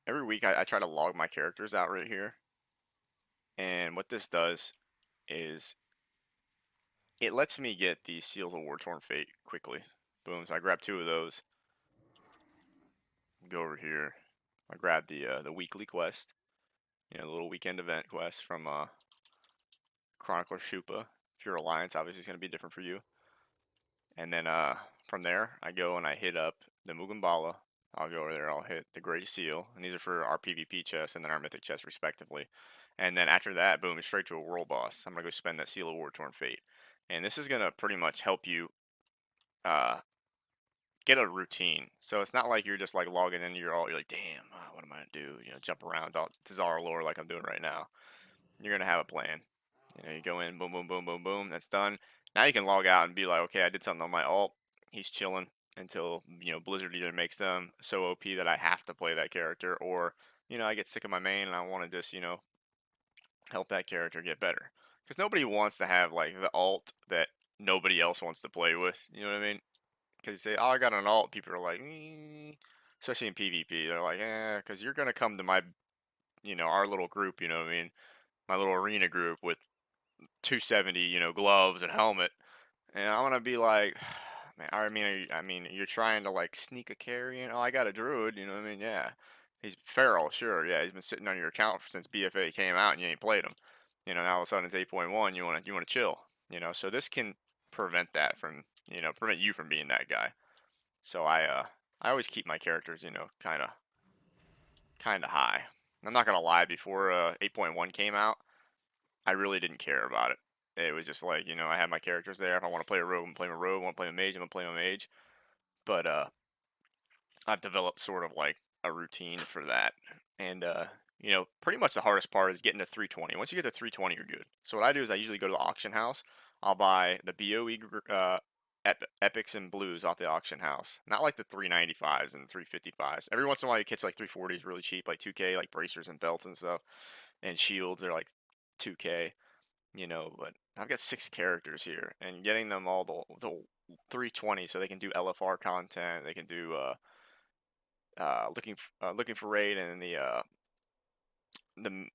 every week I try to log my characters out right here. And what this does is it lets me get the Seals of War-Torn Fate quickly. Boom. So I grab 2 of those. Go over here. I grab the weekly quest. The little weekend event quest from Chronicler Shupa. If you're Alliance, obviously it's going to be different for you. And then from there, I go and I hit up the Mugambala. I'll go over there, I'll hit the Great Seal, and these are for our PvP chests and then our Mythic chests, respectively. And then after that, boom, it's straight to a World Boss. I'm going to go spend that Seal of War-Torn Fate. And this is going to pretty much help you uh, get a routine. So it's not like you're just like logging in, you're like, damn, what am I going to do? Jump around to Zara lore like I'm doing right now. You're going to have a plan. You go in, boom, boom, boom, boom, boom. That's done. Now you can log out and be like, okay, I did something on my alt. He's chilling until Blizzard either makes them so OP that I have to play that character, or I get sick of my main and I want to just help that character get better. Because nobody wants to have like the alt that nobody else wants to play with. You know what I mean? Because you say, oh, I got an alt, people are like, especially in PvP, they're like, because you're gonna come to my, our little group. You know what I mean? My little arena group with 270, gloves and helmet, and I'm gonna be like, man, you're trying to like sneak a carry, and oh, I got a druid, you know what I mean? Yeah, he's feral, sure, yeah, he's been sitting on your account since BFA came out, and you ain't played him. Now all of a sudden it's 8.1, you wanna chill, so this can prevent that from, prevent you from being that guy. So I always keep my characters, kind of high. I'm not gonna lie, before 8.1 came out, I really didn't care about it. It was just like, I had my characters there. If I want to play a rogue, I'm gonna play my rogue. I want to play a mage, I'm gonna play my mage. But I've developed sort of like a routine for that. And pretty much the hardest part is getting to 320. Once you get to 320, you're good. So what I do is I usually go to the auction house. I'll buy the BOE epics and blues off the auction house. Not like the 395s and 355s. Every once in a while you catch like 340s really cheap, like 2K, like bracers and belts and stuff. And shields are like 2K. But I've got 6 characters here, and getting them all the 320 so they can do LFR content, they can do looking for raid, and the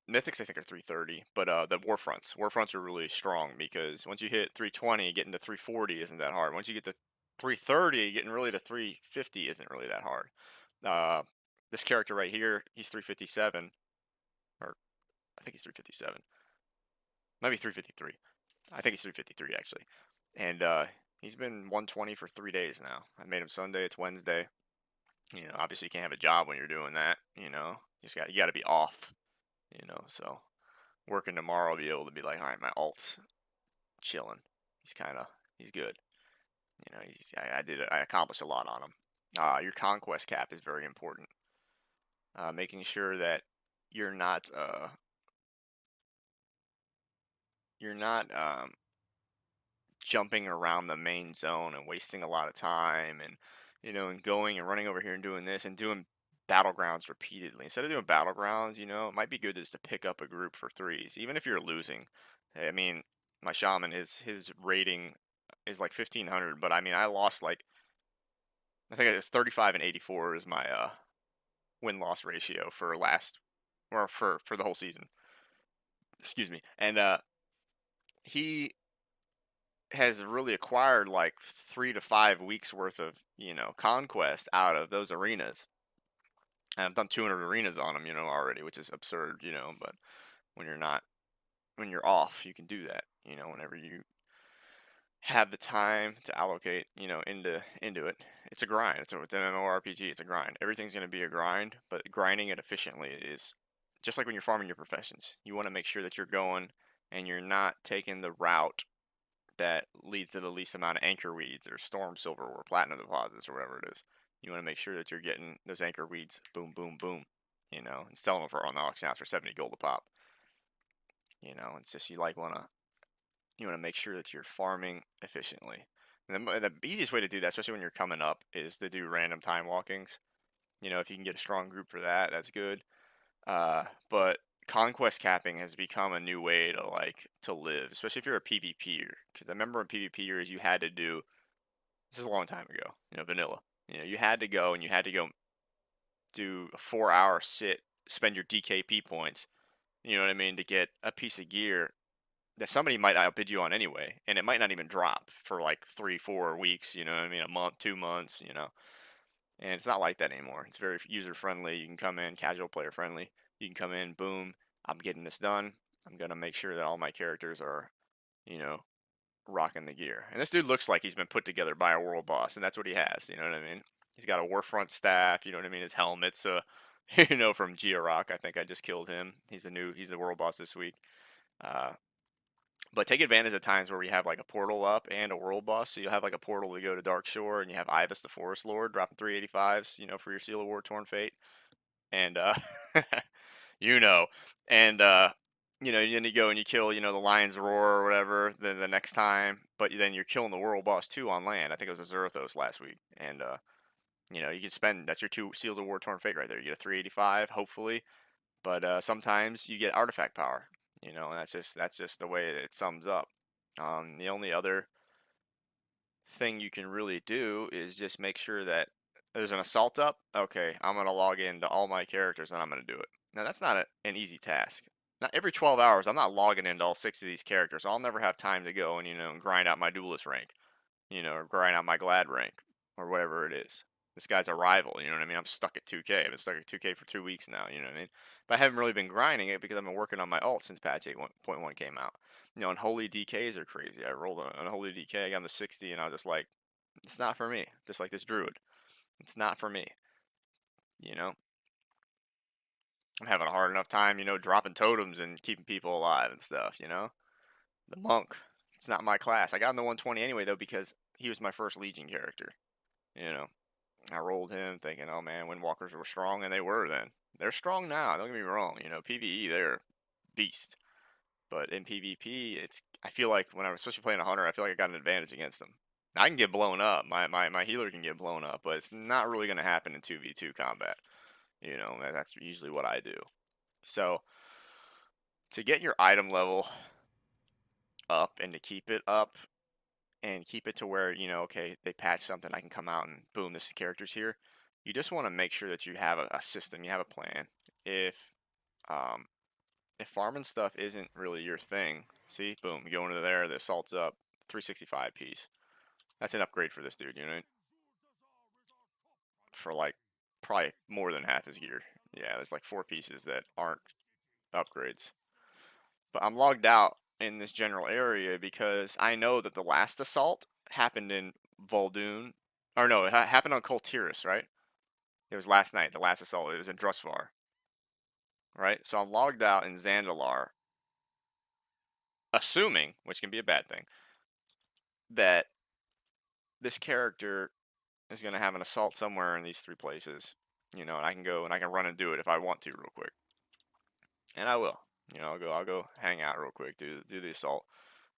mythics I think are 330, but the war fronts are really strong because once you hit 320, getting to 340 isn't that hard. Once you get to 330, getting really to 350 isn't really that hard. This character right here, he's 357, or I think he's 357. Maybe 353. I think he's 353 actually. And he's been 120 for 3 days now. I made him Sunday. It's Wednesday. Obviously you can't have a job when you're doing that. You got to be off. So working tomorrow, I'll be able to be like, all right, my alt's chilling. He's good. I accomplished a lot on him. Your conquest cap is very important. Making sure that you're not jumping around the main zone and wasting a lot of time, and going and running over here and doing this and doing battlegrounds repeatedly. Instead of doing battlegrounds, it might be good just to pick up a group for threes, even if you're losing. I mean, my shaman, his rating is like 1500, but I mean, I lost like, I think it's 35 and 84 is my win-loss ratio for for the whole season. Excuse me. And he has really acquired like 3 to 5 weeks worth of conquest out of those arenas. And I've done 200 arenas on him, already, which is absurd, But when you're off, you can do that, whenever you have the time to allocate, into it. It's a grind. It's an MMORPG. It's a grind. Everything's going to be a grind, but grinding it efficiently is just like when you're farming your professions. You want to make sure that you're going and you're not taking the route that leads to the least amount of anchor weeds or storm silver or platinum deposits or whatever it is. You want to make sure that you're getting those anchor weeds, boom, boom, boom, and selling them for on the auction house for 70 gold a pop. It's just you want to make sure that you're farming efficiently. And the easiest way to do that, especially when you're coming up, is to do random time walkings. If you can get a strong group for that, that's good. But conquest capping has become a new way to live, especially if you're a PvPer. Because I remember in PvPers you had to do, this is a long time ago, vanilla. You had to go and you had to go do a 4-hour sit, spend your DKP points, you know what I mean, to get a piece of gear that somebody might outbid you on anyway, and it might not even drop for like 3-4 weeks, you know what I mean, a month, 2 months, you know. And it's not like that anymore. It's very user friendly. You can come in, casual player friendly. You can come in, boom, I'm getting this done. I'm gonna make sure that all my characters are, you know, rocking the gear. And this dude looks like he's been put together by a world boss, and that's what he has. You know what I mean? He's got a Warfront staff. You know what I mean? His helmet's you know, from Georock. I think I just killed him. He's the world boss this week. Uh, but take advantage of times where we have like a portal up and a world boss. So you'll have like a portal to go to Dark Shore, and you have Ibis the Forest Lord dropping 385s, you know, for your Seal of War Torn Fate. And you know, and you know, then you go and you kill, you know, the Lion's Roar or whatever. Then the next time, but then you're killing the world boss too on land. I think it was a Zerthos last week, and you know, you can spend that's your 2 Seals of War Torn Fate right there. You get a 385, hopefully, but sometimes you get artifact power, you know, and that's just the way it sums up. The only other thing you can really do is just make sure that there's an assault up. Okay, I'm gonna log into all my characters and I'm gonna do it. Now that's not an easy task. Not every 12 hours, I'm not logging into all 6 of these characters. I'll never have time to go and, you know, grind out my duelist rank, you know, or grind out my glad rank or whatever it is. This guy's a rival, you know what I mean? I'm stuck at 2K. I've been stuck at 2K for 2 weeks now, you know what I mean? But I haven't really been grinding it because I've been working on my ult since patch 8.1 came out. You know, and holy DKs are crazy. I rolled on a holy DK, I got him to 60, and I was just like, it's not for me. Just like this druid. It's not for me. You know? I'm having a hard enough time, you know, dropping totems and keeping people alive and stuff, you know? The monk. It's not my class. I got him to 120 anyway, though, because he was my first Legion character. You know? I rolled him thinking, oh man, Windwalkers were strong, and they were then. They're strong now, don't get me wrong. You know, PvE, they're beast. But in PvP, I feel like when I was especially playing a hunter, I feel like I got an advantage against them. I can get blown up. My healer can get blown up, but it's not really going to happen in 2v2 combat. You know, that's usually what I do. So, to get your item level up and to keep it up and keep it to where, you know, okay, they patch something, I can come out and boom, this character's here. You just want to make sure that you have a system, you have a plan. Um, if farming stuff isn't really your thing, see, boom, you go into there, the assault's up, 365 piece. That's an upgrade for this dude, you know, for like probably more than half his gear. Yeah, there's like 4 pieces that aren't upgrades. But I'm logged out in this general area because I know that the last assault happened in Vol'dun, or no, it happened on Kultiris, right? It was last night, the last assault. It was in Drusvar, right? So I'm logged out in Zandalar, assuming, which can be a bad thing, that this character is going to have an assault somewhere in these 3 places, you know, and I can go and I can run and do it if I want to real quick, and I will. You know, I'll go hang out real quick, do the assault.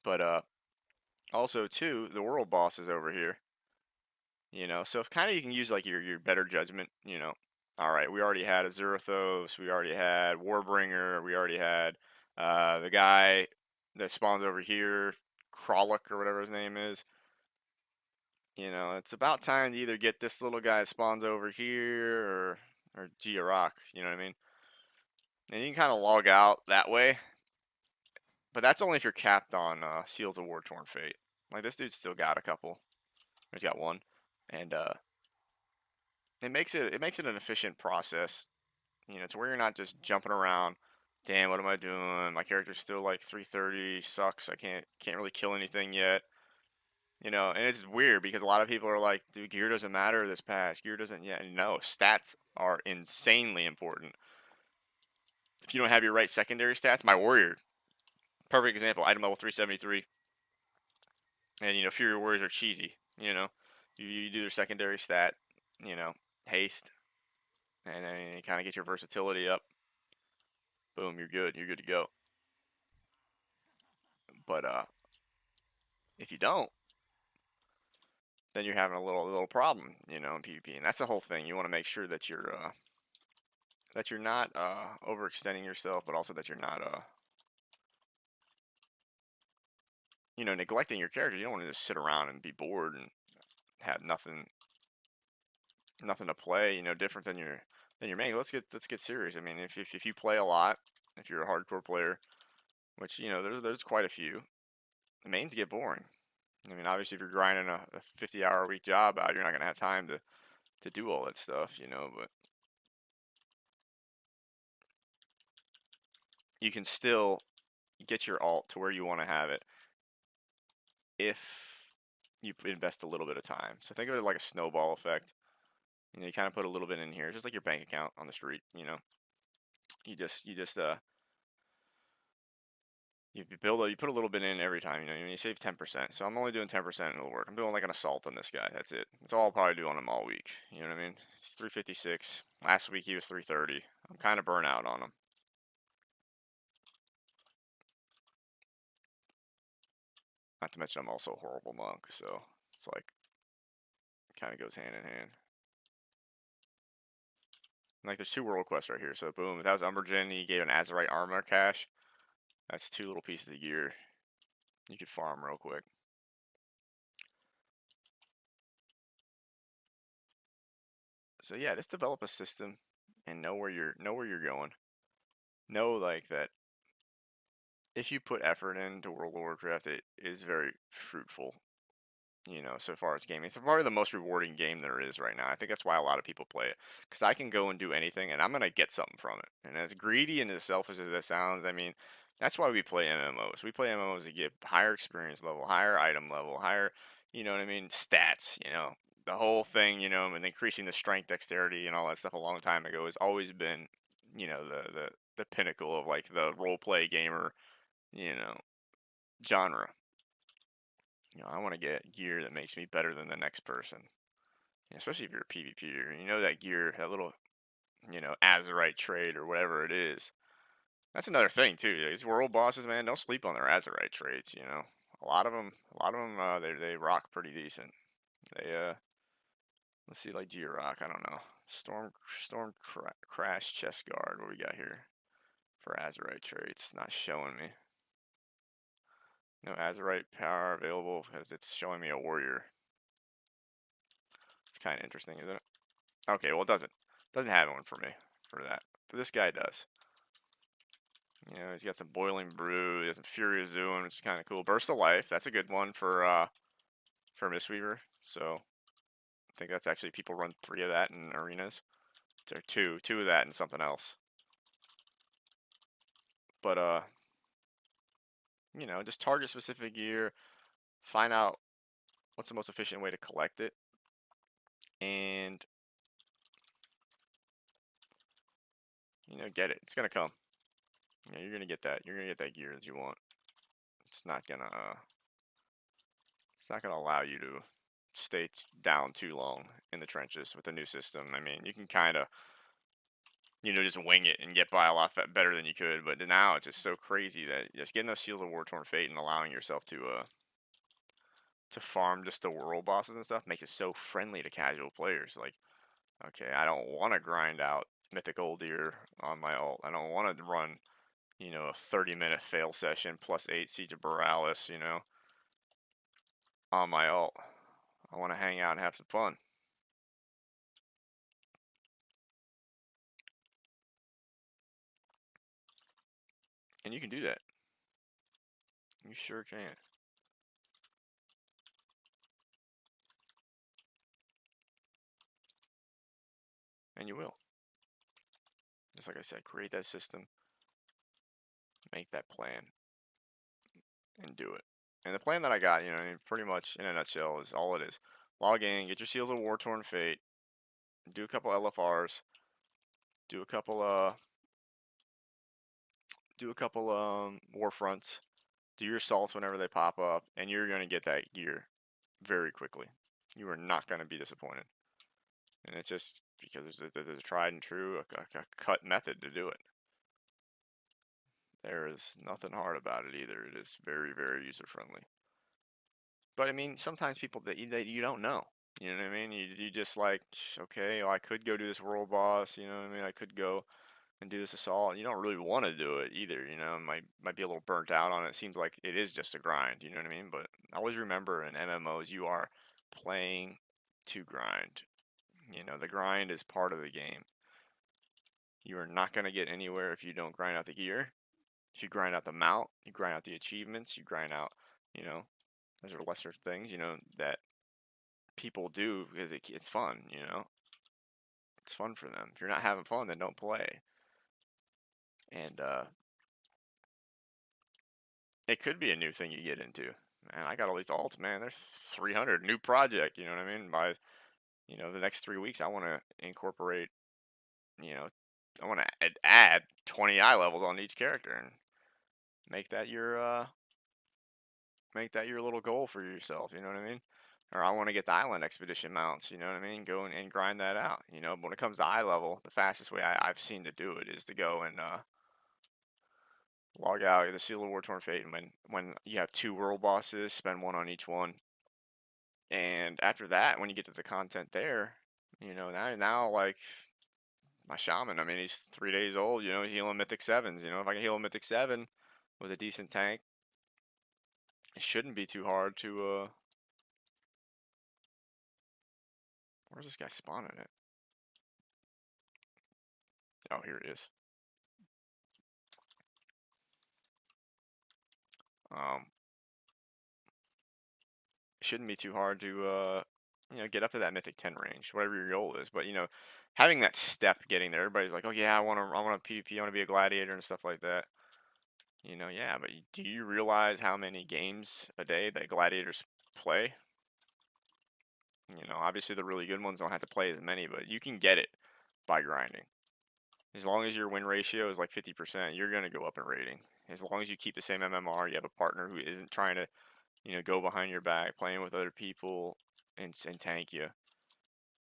But also too, the world boss is over here, you know, so if kind of you can use like your better judgment, you know. All right, we already had a Zerathos, we already had Warbringer, we already had the guy that spawns over here, Kralik or whatever his name is. You know, it's about time to either get this little guy that spawns over here or Georock, you know what I mean? And you can kind of log out that way, but that's only if you're capped on Seals of War Torn Fate. Like this dude's still got a couple. He's got one, and it makes it an efficient process. You know, to where you're not just jumping around. Damn, what am I doing? My character's still like 330. Sucks. I can't really kill anything yet. You know, and it's weird because a lot of people are like, dude, gear doesn't matter this patch. Gear doesn't. Yeah, no, stats are insanely important. If you don't have your right secondary stats, my warrior, perfect example, item level 373, and you know, Fury Warriors are cheesy. You know, you do their secondary stat, you know, haste, and then you kind of get your versatility up. Boom, you're good. You're good to go. But if you don't, then you're having a little problem, you know, in PvP, and that's the whole thing. You want to make sure that you're not overextending yourself, but also that you're not you know, neglecting your character. You don't want to just sit around and be bored and have nothing to play. You know, different than your then you're main. Let's get serious. I mean, if you play a lot, if you're a hardcore player, which there's quite a few, the mains get boring. I mean, obviously, if you're grinding a 50-hour a week job out, you're not gonna have time to do all that stuff, But you can still get your alt to where you want to have it if you invest a little bit of time. So think of it like a snowball effect. You kind of put a little bit in here, just like your bank account on the street. You just you put a little bit in every time. You save 10%. So I'm only doing 10% and it'll work. I'm doing like an assault on this guy. That's it. That's all I'll probably do on him all week. You know what I mean? He's 356. Last week he was 330. I'm kind of burnt out on him. Not to mention I'm also a horrible monk, so it's like kind of goes hand in hand. Like there's 2 world quests right here. So boom, if that was Umbergen, he gave an Azerite armor cache. That's 2 little pieces of gear you could farm real quick. So yeah, just develop a system and know where you're going. Know like that if you put effort into World of Warcraft, it is very fruitful. So far as gaming, it's probably the most rewarding game there is right now. I think that's why a lot of people play it because I can go and do anything and I'm gonna get something from it. And as greedy and as selfish as that sounds, I mean, that's why we play MMOs. We play MMOs to get higher experience level, higher item level, higher, what I mean, stats. The whole thing. And increasing the strength, dexterity, and all that stuff a long time ago has always been, the pinnacle of like the role play gamer, you know, genre. I want to get gear that makes me better than the next person. Especially if you're a PvPer. That gear, that little, Azerite trait or whatever it is. That's another thing too. These world bosses, man, don't sleep on their Azerite traits. They rock pretty decent. They let's see, like G-Rock, I don't know. Crash Chest Guard. What we got here for Azerite traits? Not showing me. No Azerite power available because it's showing me a warrior. It's kind of interesting, isn't it? Okay, well, it doesn't have one for me for that, but this guy does. He's got some Boiling Brew, he has some Fury of Zoom, which is kind of cool. Burst of Life, that's a good one for Mistweaver. So I think that's actually people run 3 of that in arenas, or two of that and something else. But just target specific gear, find out what's the most efficient way to collect it, and get it. It's gonna come. You're gonna get that. You're gonna get that gear that you want. It's not gonna allow you to stay down too long in the trenches with the new system. I mean, you can kind of just wing it and get by a lot better than you could, but now it's just so crazy that just getting those Seals of War-Torn Fate and allowing yourself to farm just the world bosses and stuff makes it so friendly to casual players. Like, okay, I don't want to grind out Mythic Oldir on my ult. I don't want to run, a 30-minute fail session plus 8 Siege of Borealis, on my ult. I want to hang out and have some fun. And you can do that. You sure can. And you will. Just like I said, create that system, make that plan, and do it. And the plan that I got, pretty much in a nutshell, is all it is. Log in, get your Seals of War-Torn Fate, do a couple LFRs, do a couple war fronts, do your assaults whenever they pop up, and you're gonna get that gear very quickly. You are not gonna be disappointed. And it's just because there's a tried and true, a cut method to do it. There is nothing hard about it either. It is very, very user friendly. But I mean, sometimes people that you don't know. You know what I mean? You just like, okay, well, I could go do this world boss. You know what I mean? I could go and do this assault. You don't really want to do it either. Might be a little burnt out on it. It seems like it is just a grind. You know what I mean? But always remember, in MMOs, you are playing to grind. The grind is part of the game. You are not going to get anywhere if you don't grind out the gear. If you grind out the mount, you grind out the achievements, you grind out, you know, those are lesser things, you know, that people do because it's fun, you know. It's fun for them. If you're not having fun, then don't play. And it could be a new thing you get into. Man, I got all these alts, man. There's 300 new project. You know what I mean? By the next 3 weeks, I want to incorporate. You know, I want to add 20 eye levels on each character and make that your little goal for yourself. You know what I mean? Or I want to get the island expedition mounts. You know what I mean? Go and grind that out. You know, but when it comes to eye level, the fastest way I've seen to do it is to go and log out the Seal of War Torn Fate, and when you have 2 world bosses, spend 1 on each one. And after that, when you get to the content there, now like my shaman, I mean, he's 3 days old. You know, he's healing Mythic 7s. You know, if I can heal a Mythic 7 with a decent tank, it shouldn't be too hard to. Where's this guy spawning at? Oh, here it is. It shouldn't be too hard to get up to that Mythic 10 range, whatever your goal is. But having that step, getting there, everybody's like, oh yeah, I want to PvP, I want to be a gladiator and stuff like that. Yeah, but do you realize how many games a day that gladiators play? Obviously the really good ones don't have to play as many, but you can get it by grinding. As long as your win ratio is like 50%, you're going to go up in rating. As long as you keep the same MMR, you have a partner who isn't trying to, go behind your back, playing with other people and tank you.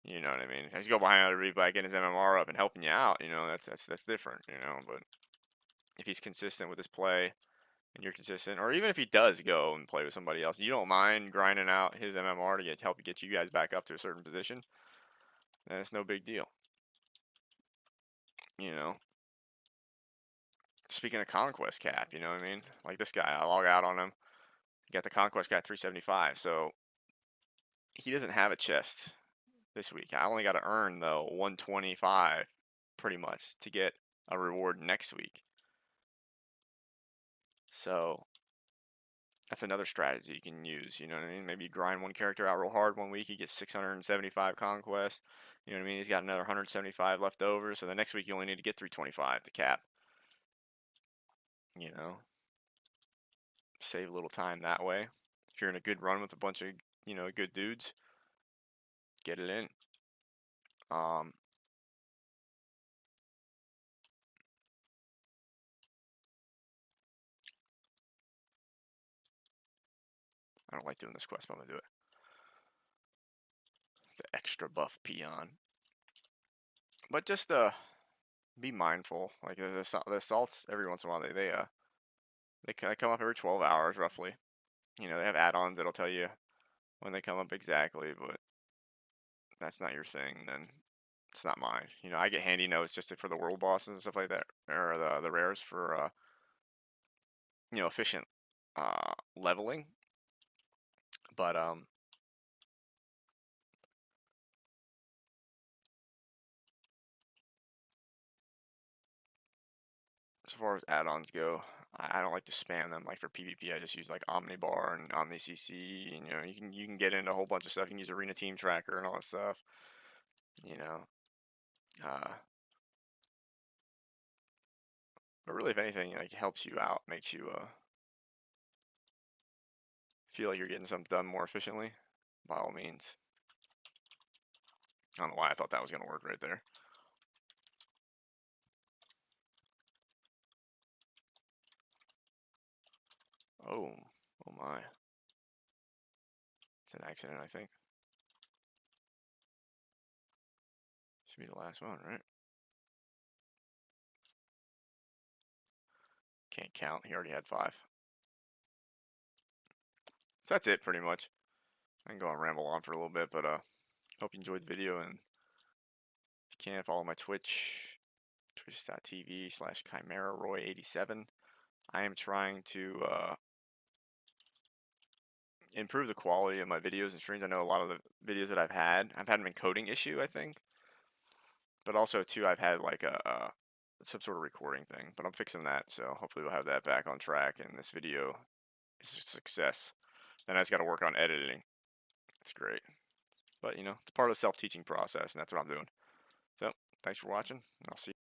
You know what I mean? If he's go behind other people by getting his MMR up and helping you out, that's different, But if he's consistent with his play and you're consistent, or even if he does go and play with somebody else, you don't mind grinding out his MMR to help get you guys back up to a certain position, then it's no big deal. Speaking of conquest cap, you know what I mean? Like this guy, I log out on him. Got the conquest guy 375, so he doesn't have a chest this week. I only got to earn though 125 pretty much to get a reward next week. So that's another strategy you can use. You know what I mean? Maybe you grind one character out real hard one week, he gets 675 conquest. You know what I mean? He's got another 175 left over. So the next week you only need to get 325 to cap. Save a little time that way. If you're in a good run with a bunch of good dudes, get it in. I don't like doing this quest, but I'm gonna do it. The extra buff peon. But just be mindful. Like the assaults every once in a while they come up every 12 hours roughly. They have add-ons that'll tell you when they come up exactly, but that's not your thing, then it's not mine. I get handy notes just for the world bosses and stuff like that, or the rares for efficient leveling. But as far as add-ons go, I don't like to spam them. Like for PvP, I just use like Omnibar and OmniCC, and you can get into a whole bunch of stuff. You can use Arena Team Tracker and all that stuff. But really, if anything, like helps you out, makes you feel like you're getting something done more efficiently, by all means. I don't know why I thought that was gonna work right there. Oh my. It's an accident, I think. Should be the last one, right? Can't count. He already had 5. So that's it, pretty much. I can go and ramble on for a little bit, but hope you enjoyed the video, and if you can, follow my Twitch, twitch.tv/ChimeraRoy87. I am trying to improve the quality of my videos and streams. I know a lot of the videos that I've had an encoding issue, I think. But also, too, I've had like a some sort of recording thing, but I'm fixing that, so hopefully we'll have that back on track, and this video is a success. Then I just got to work on editing. It's great, but it's part of the self-teaching process, and that's what I'm doing. So thanks for watching. I'll see you.